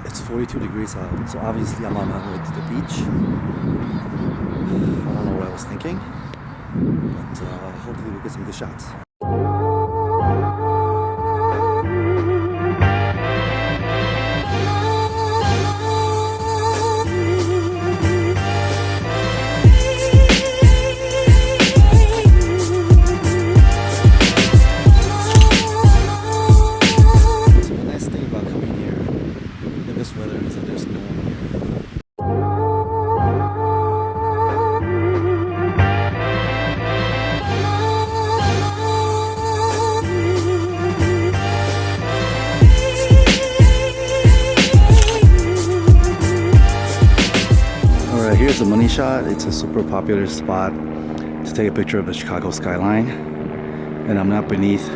It's 42 degrees out, so obviously I'm on my way to the beach. I don't know what I was thinking, but hopefully we'll get some good shots. Here's the money shot. It's a super popular spot to take a picture of the Chicago skyline, and I'm not beneath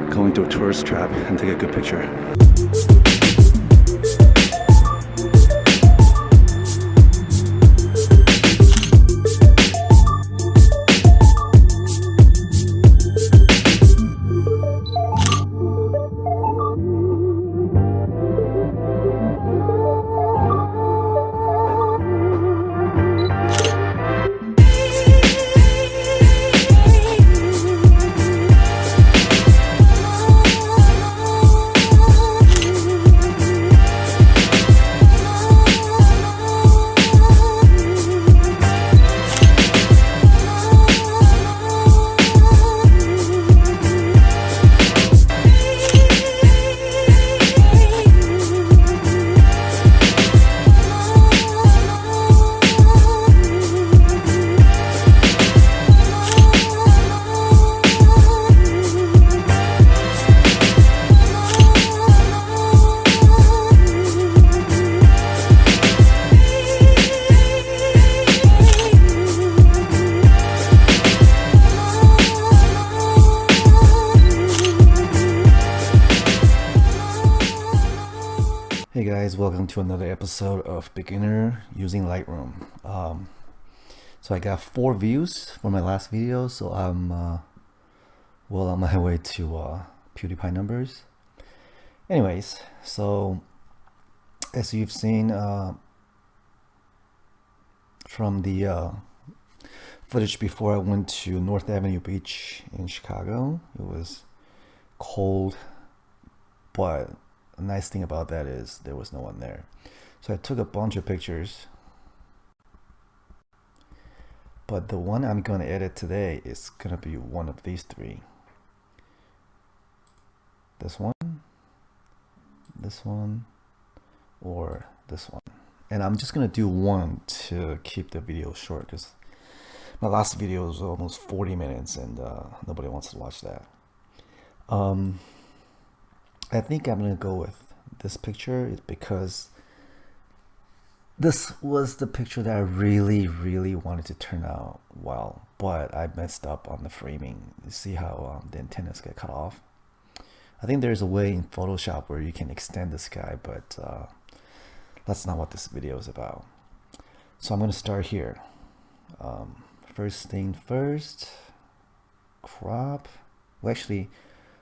going to a tourist trap and take a good picture. Hey guys, welcome to another episode of Beginner using Lightroom. So I got 4 views for my last video, so I'm well on my way to PewDiePie numbers. Anyways, so as you've seen from the footage before, I went to North Ave Beach in Chicago. It was cold, but the nice thing about that is there was no one there. So I took a bunch of pictures, but the one I'm going to edit today is going to be one of these 3. This one, or this one. And I'm just going to do one to keep the video short, because my last video was almost 40 minutes and nobody wants to watch that. I think I'm gonna go with this picture because this was the picture that I really wanted to turn out well, but I messed up on the framing. You see how the antennas get cut off? I think there's a way in Photoshop where you can extend the sky, but that's not what this video is about. So I'm gonna start here. First thing first, crop. Well, actually,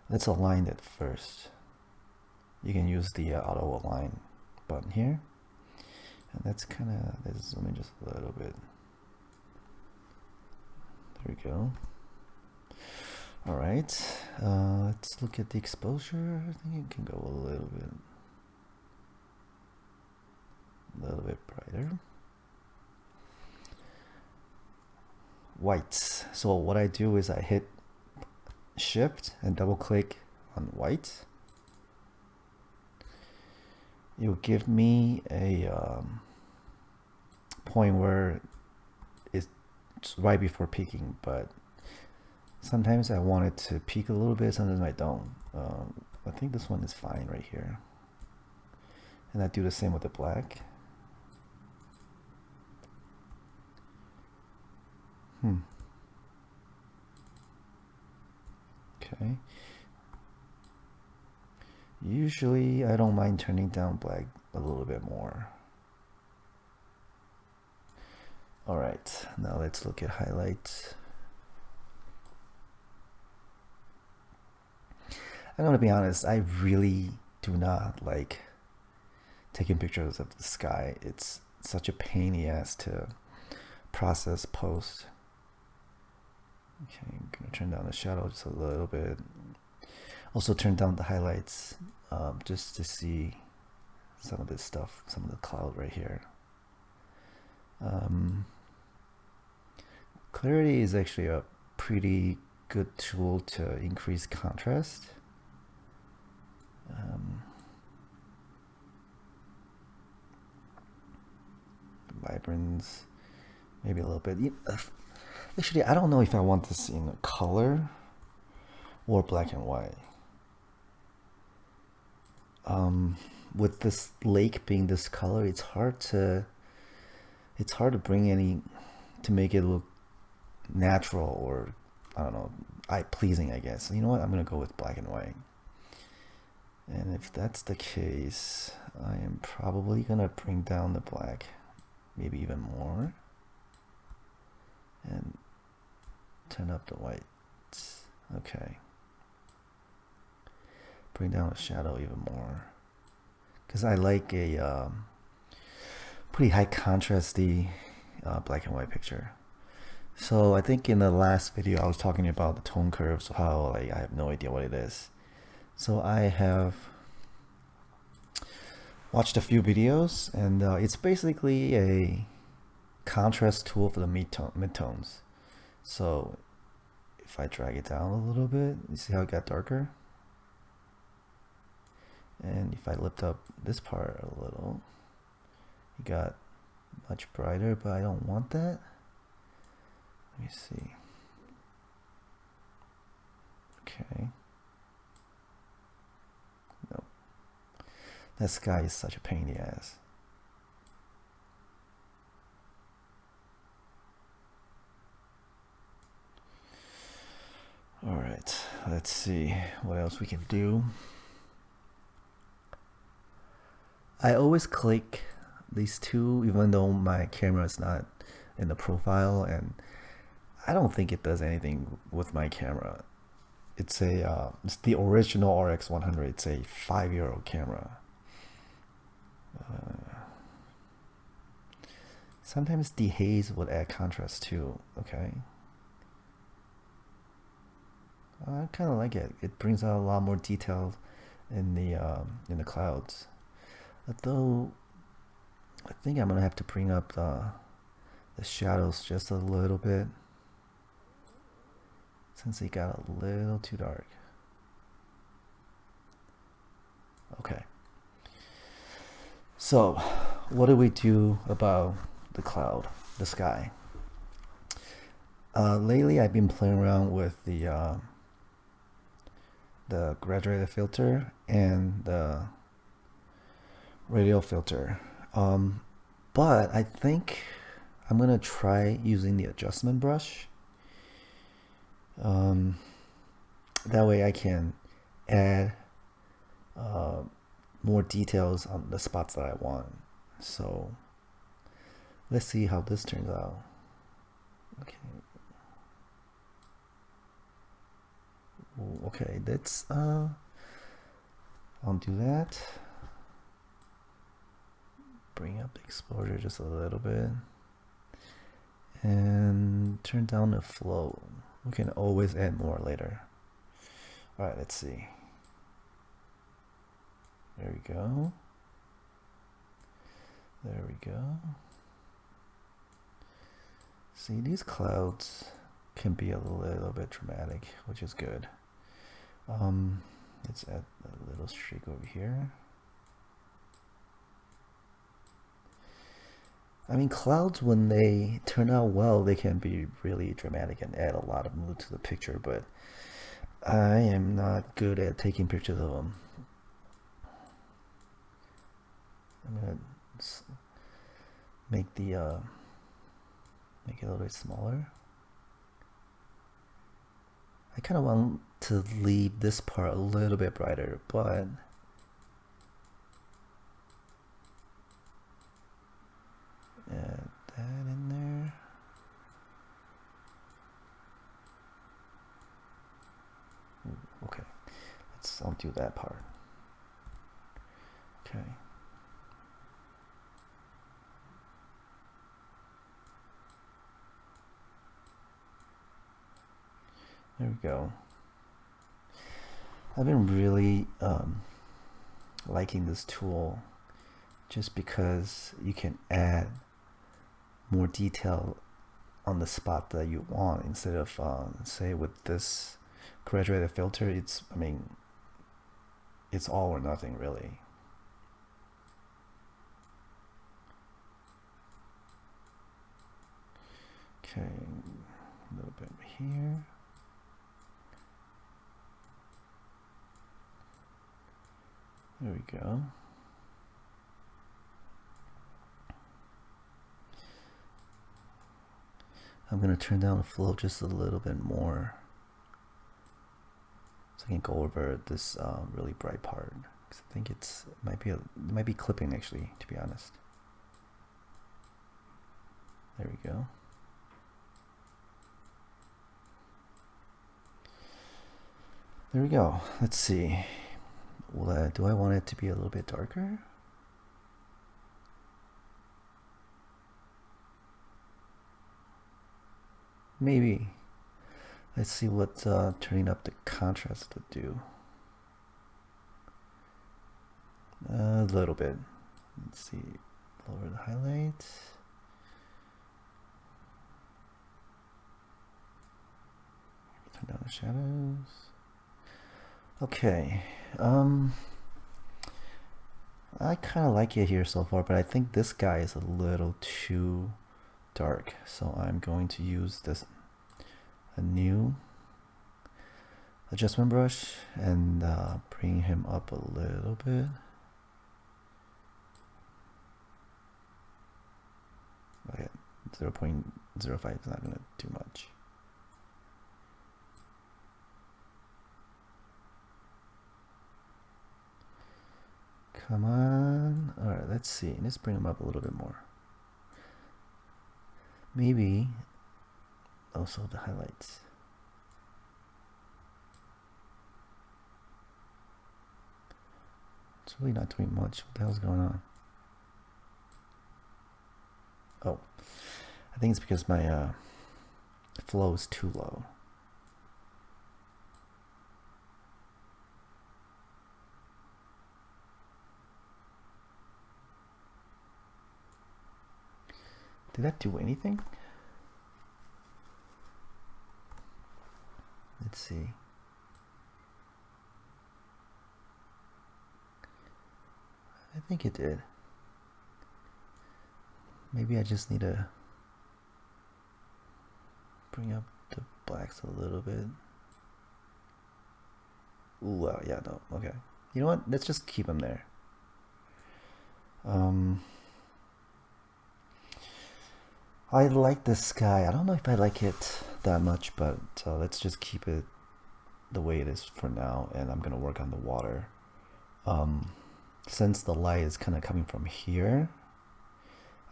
let's align it first. You can use the auto align button here, and that's kind of, let's zoom in just a little bit. There we go. All right, let's look at the exposure. I think it can go a little bit brighter. Whites. So what I do is I hit Shift and double click on white. It'll give me a point where it's right before peaking, but sometimes I want it to peak a little bit, sometimes I don't. I think this one is fine right here. And I do the same with the black. Okay. Usually I don't mind turning down black a little bit more. All right, now let's look at highlights. I'm gonna be honest, I really do not like taking pictures of the sky. It's such a pain in the ass to process post. Okay, I'm gonna turn down the shadow just a little bit. Also turn down the highlights just to see some of this stuff, some of the cloud right here. Clarity is actually a pretty good tool to increase contrast. Vibrance, maybe a little bit. Actually, I don't know if I want this in color or black and white. With this lake being this color, it's hard to bring any, to make it look natural or, I don't know, eye pleasing, I guess. So you know what, I'm gonna go with black and white. And if that's the case, I am probably gonna bring down the black, maybe even more, and turn up the white. Okay, bring down the shadow even more, because I like a pretty high contrasty black and white picture. So I think in the last video I was talking about the tone curves, how like I have no idea what it is. So I have watched a few videos, and it's basically a contrast tool for the midtones. So if I drag it down a little bit, you see how it got darker? And if I lift up this part a little, it got much brighter, but I don't want that. Let me see. Okay. Nope. That sky is such a pain in the ass. Alright, let's see what else we can do. I always click these two even though my camera is not in the profile, and I don't think it does anything with my camera. It's it's the original Rx100. It's a 5-year-old camera. Sometimes the haze would add contrast too. Okay, I kind of like it. It brings out a lot more detail in the clouds. Although I think I'm gonna have to bring up the shadows just a little bit, since it got a little too dark. Okay. So, what do we do about the cloud, the sky? Lately, I've been playing around with the graduated filter and the radial filter. But I think I'm gonna try using the adjustment brush. That way I can add more details on the spots that I want. So let's see how this turns out. Okay. Okay, let's undo that. Bring up the exposure just a little bit. And turn down the flow. We can always add more later. Alright, let's see. There we go. There we go. See, these clouds can be a little bit dramatic, which is good. Let's add a little streak over here. I mean, clouds, when they turn out well, they can be really dramatic and add a lot of mood to the picture, but I am not good at taking pictures of them. I'm gonna make the make it a little bit smaller. I kind of want to leave this part a little bit brighter, but add that in there. Okay, let's undo that part. Okay. There we go. I've been really liking this tool just because you can add more detail on the spot that you want instead of say with this graduated filter, it's all or nothing really. Okay, a little bit here. There we go. I'm going to turn down the flow just a little bit more so I can go over this really bright part. Because I think it might be clipping actually, to be honest. There we go. There we go. Let's see. Do I want it to be a little bit darker? Maybe. Let's see what turning up the contrast would do. A little bit. Let's see. Lower the highlight. Turn down the shadows. Okay. I kind of like it here so far, but I think this guy is a little too dark, so I'm going to use a new adjustment brush and bring him up a little bit. Okay, 0.05 is not going to do much. Come on. All right, let's see. Let's bring him up a little bit more. Maybe also the highlights. It's really not doing much. What the hell's going on? Oh, I think it's because my flow is too low. Did that do anything? Let's see. I think it did. Maybe I just need to bring up the blacks a little bit. Ooh, yeah, no, okay. You know what? Let's just keep them there. I like the sky. I don't know if I like it that much, but let's just keep it the way it is for now, and I'm gonna work on the water. Since the light is kind of coming from here,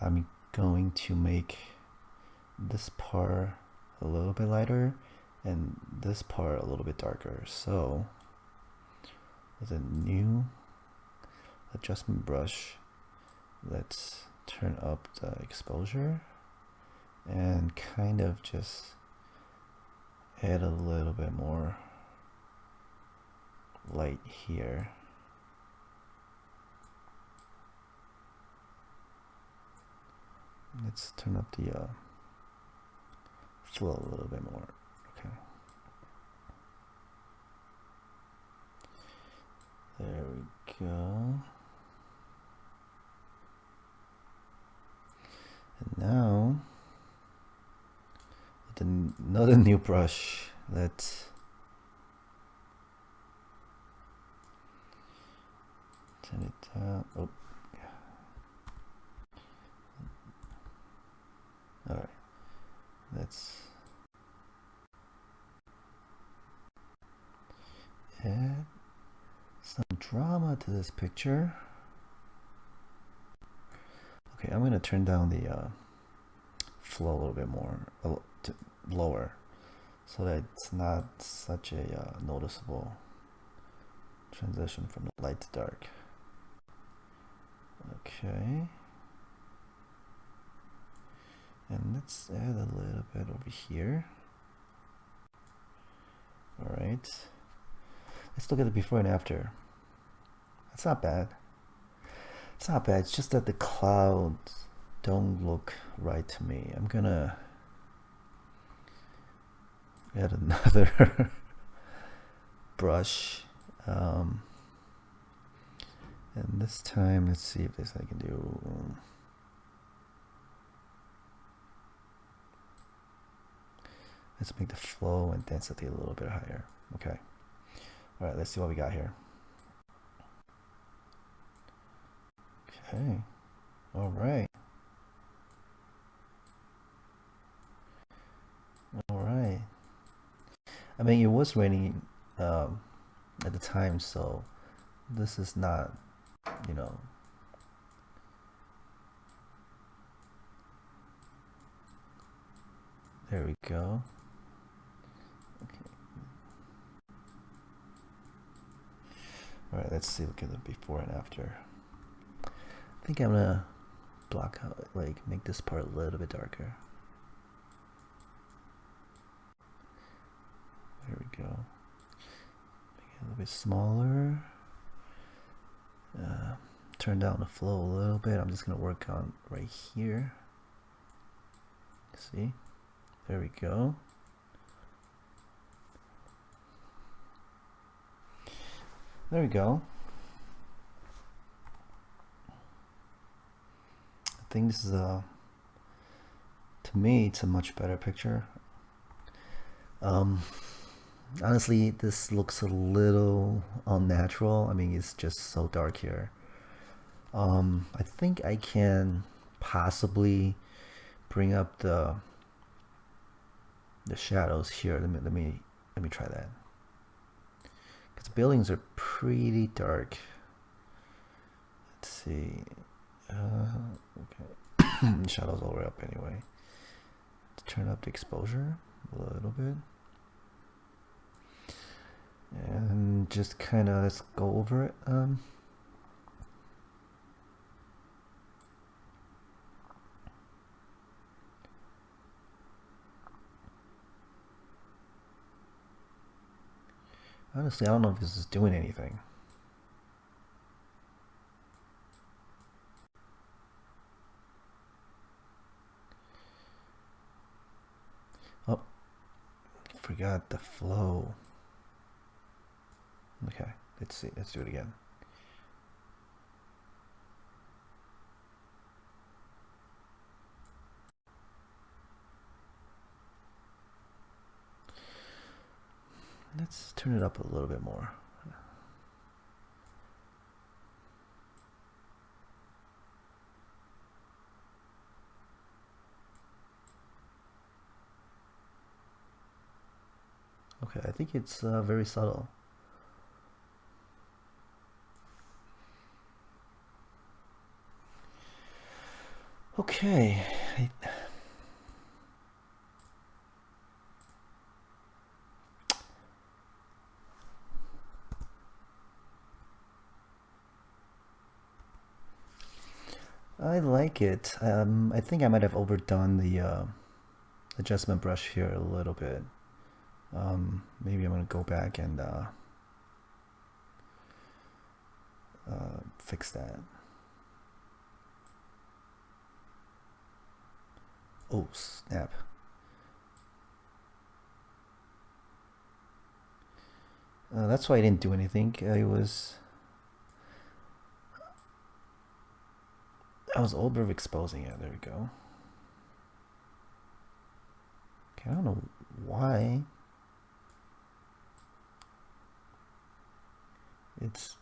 I'm going to make this part a little bit lighter and this part a little bit darker. So with a new adjustment brush, let's turn up the exposure and kind of just add a little bit more light here. Let's turn up the flow a little bit more. Okay. There we go. And now, with another new brush, let's turn it down. Oh. All right, let's add some drama to this picture. Okay, I'm going to turn down the flow a little bit more, lower, so that it's not such a noticeable transition from light to dark. Okay. And let's add a little bit over here. All right. Let's look at the before and after. That's not bad. It's not bad. It's just that the clouds don't look right to me. I'm gonna add another brush. And this time, let's see if this I can do. Let's make the flow and density a little bit higher. Okay. All right, let's see what we got here. Okay. All right. All right. I mean, it was raining at the time, so this is not, you know, there we go. Okay. All right, let's see, look at the before and after. I think I'm gonna block out, like, make this part a little bit darker. There we go. Make it a little bit smaller. Turn down the flow a little bit. I'm just gonna work on right here. See? There we go. There we go. I think this is to me, it's a much better picture. Honestly, this looks a little unnatural. I mean, it's just so dark here. I think I can possibly bring up the shadows here. Let me try that. Because the buildings are pretty dark. Let's see. Okay. Shadows all the way up anyway. Let's turn up the exposure a little bit. And just kind of, let's go over it. Honestly, I don't know if this is doing anything. Oh, forgot the flow. Okay, let's see. Let's do it again. Let's turn it up a little bit more. Okay, I think it's very subtle. Okay. I like it. I think I might have overdone the adjustment brush here a little bit. Maybe I'm gonna go back and fix that. Oh, snap. That's why I didn't do anything. I was overexposing it. There we go. Okay, I don't know why. It's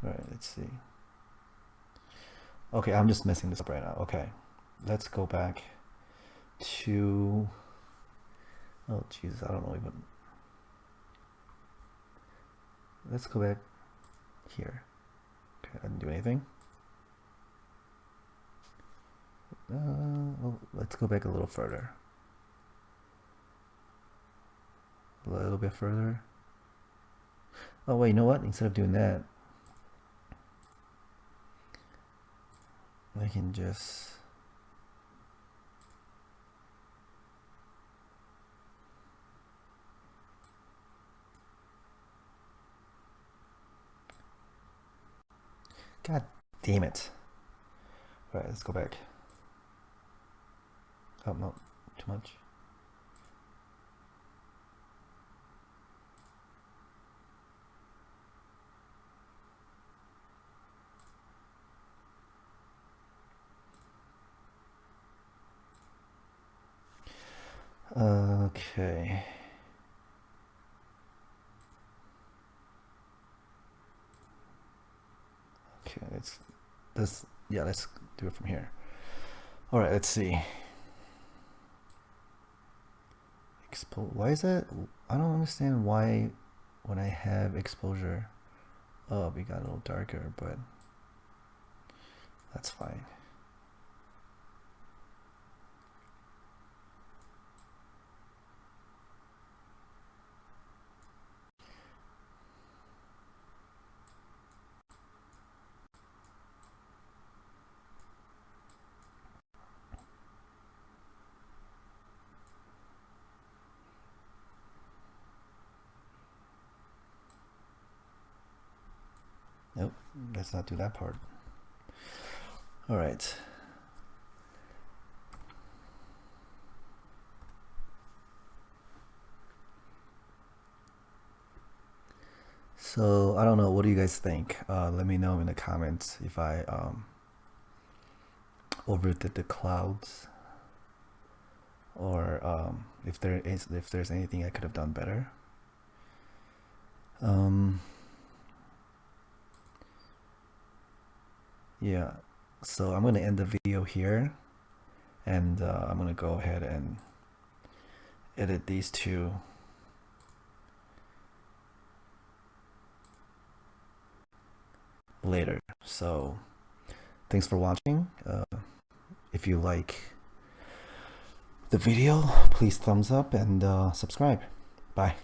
all right. Let's see. Okay, I'm just messing this up right now. Okay, let's go back to. Oh, Jesus, I don't know even. Let's go back here. Okay, I didn't do anything. Oh, let's go back a little further. A little bit further. Oh wait, you know what? Instead of doing that, I can just God damn it. All right, let's go back. Oh, no, too much. Okay. Okay, let's do it from here. All right, let's see. Why is that? I don't understand why when I have exposure. Oh, we got a little darker, but that's fine. Nope, let's not do that part. All right. So I don't know. What do you guys think? Let me know in the comments if I overdid the clouds, or if there's anything I could have done better. Yeah. So I'm gonna end the video here, and I'm gonna go ahead and edit these two. Later. So thanks for watching. If you like the video, please thumbs up and subscribe. Bye.